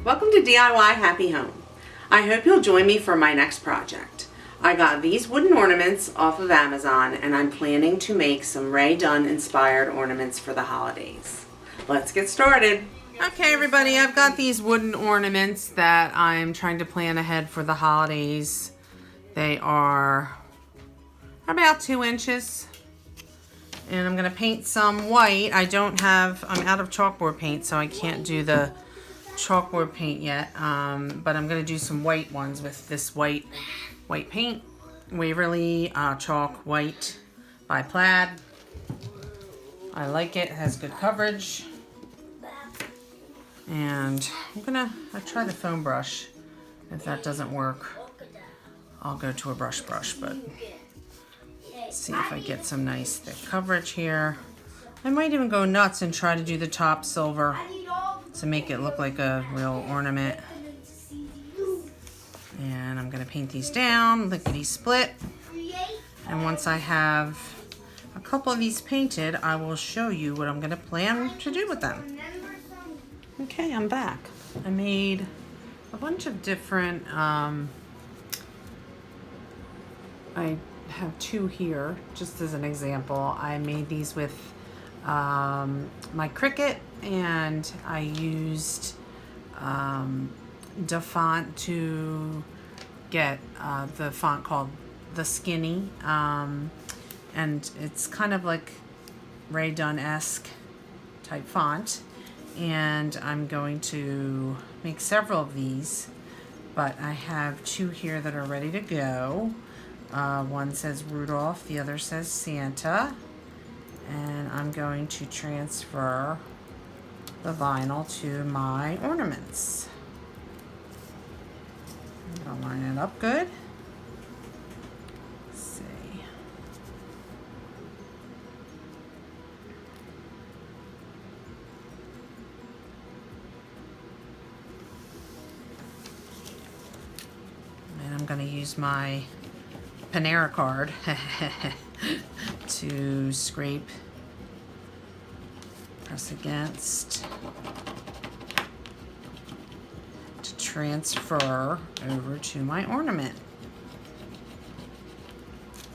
Welcome to DIY Happy Home. I hope you'll join me for my next project. I got these wooden ornaments off of Amazon and I'm planning to make some Rae Dunn inspired ornaments for the holidays. Let's get started. Okay everybody, I've got these wooden ornaments that I'm trying to plan ahead for the holidays. They are about 2 inches. And I'm going to paint some white. I'm out of chalkboard paint, so I can't do the chalkboard paint yet, but I'm going to do some white ones with this white paint. Waverly Chalk White by Plaid. I like it. It has good coverage. And I'll try the foam brush. If that doesn't work, I'll go to a brush, but see if I get some nice thick coverage here. I might even go nuts and try to do the top silver to make it look like a real ornament. And I'm going to paint these down, lickety split. And once I have a couple of these painted, I will show you what I'm going to plan to do with them. Okay, I'm back. I made a bunch of different, I have 2 here, just as an example. I made these with my Cricut, and I used the font to get the font called The Skinny, and it's kind of like Rae Dunn-esque type font, and I'm going to make several of these, but I have 2 here that are ready to go. One says Rudolph, the other says Santa, and I'm going to transfer the vinyl to my ornaments. I'm gonna line it up good. Let's see. And I'm gonna use my Panera card to scrape, press against, to transfer over to my ornament.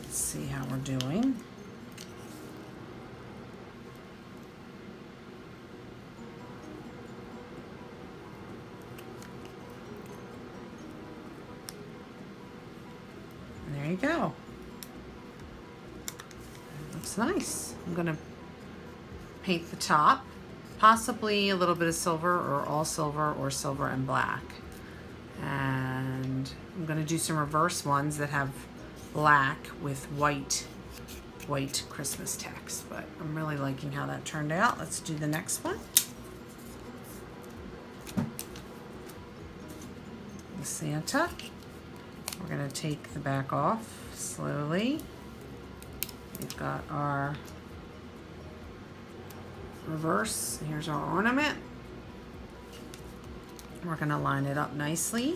Let's see how we're doing. There you go. Looks nice. I'm going to paint the top, possibly a little bit of silver or all silver or silver and black. And I'm going to do some reverse ones that have black with white Christmas text. But I'm really liking how that turned out. Let's do the next one. The Santa. We're going to take the back off slowly. We've got our reverse. Here's our ornament. We're going to line it up nicely.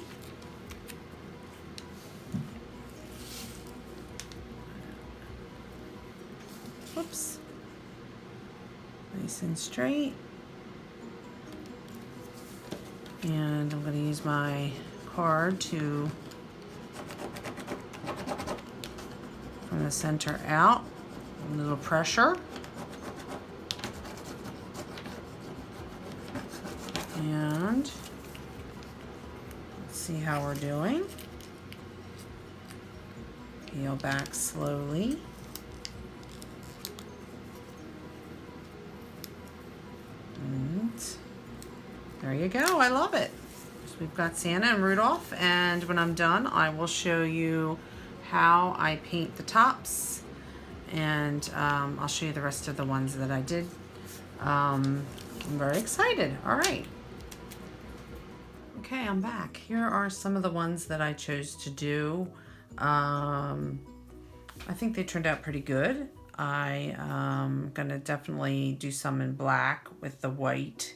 Whoops. Nice and straight. And I'm going to use my card to, from the center out, a little pressure. And let's see how we're doing. Peel back slowly. And there you go. I love it. So we've got Santa and Rudolph, and when I'm done, I will show you how I paint the tops, and I'll show you the rest of the ones that I did. I'm very excited. All right. Okay, I'm back. Here are some of the ones that I chose to do. I think they turned out pretty good. I'm gonna definitely do some in black with the white,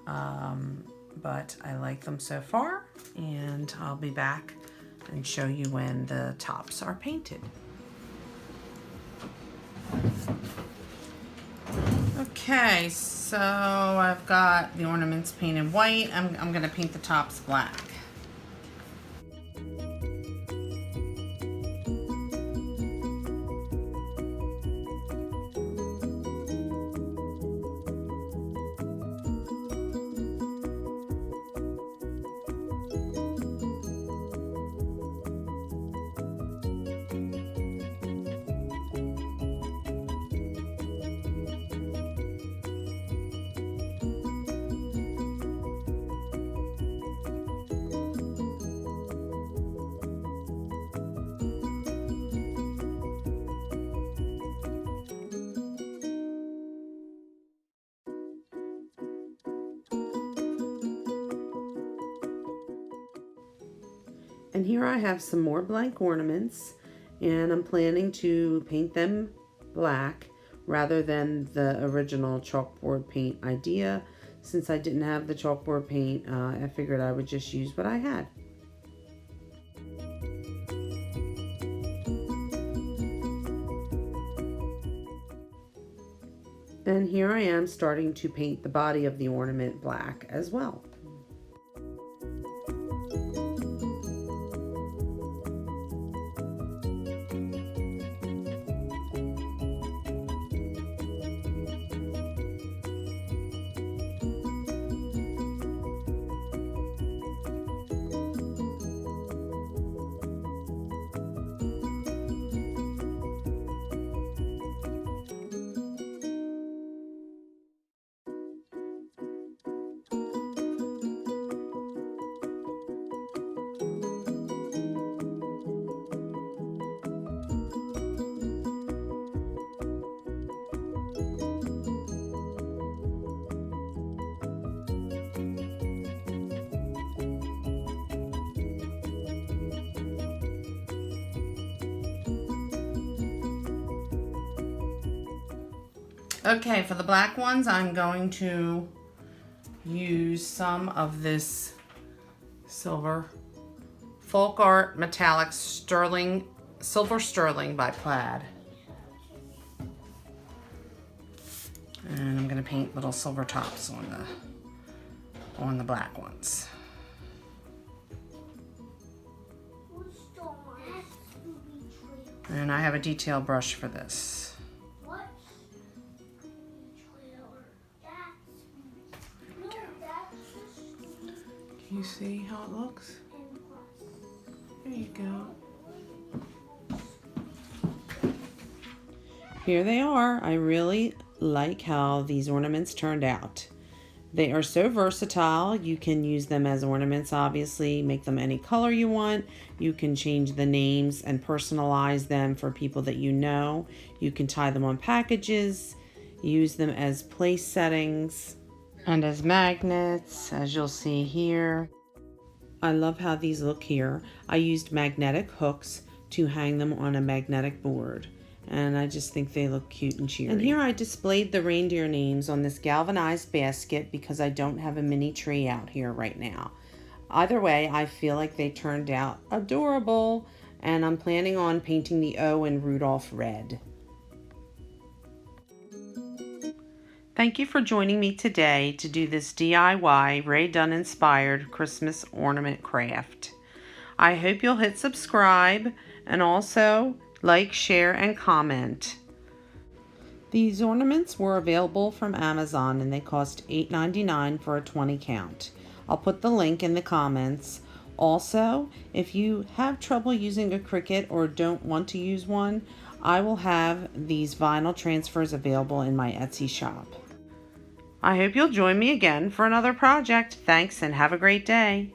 but I like them so far, and I'll be back and show you when the tops are painted. Okay, so So I've got the ornaments painted white. I'm gonna paint the tops black. And here I have some more blank ornaments, and I'm planning to paint them black rather than the original chalkboard paint idea. Since I didn't have the chalkboard paint, I figured I would just use what I had. And here I am starting to paint the body of the ornament black as well. Okay, for the black ones, I'm going to use some of this silver Folk Art Metallic Sterling, Silver Sterling by Plaid. And I'm gonna paint little silver tops on the black ones. And I have a detail brush for this. Can you see how it looks? There you go. Here they are. I really like how these ornaments turned out. They are so versatile. You can use them as ornaments, obviously, make them any color you want. You can change the names and personalize them for people that you know. You can tie them on packages, use them as place settings, and as magnets, as you'll see here. I love how these look here. I used magnetic hooks to hang them on a magnetic board, and I just think they look cute and cheery. And here I displayed the reindeer names on this galvanized basket because I don't have a mini tree out here right now. Either way, I feel like they turned out adorable, and I'm planning on painting the O in Rudolph red. Thank you for joining me today to do this DIY Rae Dunn inspired Christmas ornament craft. I hope you'll hit subscribe and also like, share, and comment. These ornaments were available from Amazon and they cost $8.99 for a 20 count. I'll put the link in the comments. Also, if you have trouble using a Cricut or don't want to use one, I will have these vinyl transfers available in my Etsy shop. I hope you'll join me again for another project. Thanks and have a great day.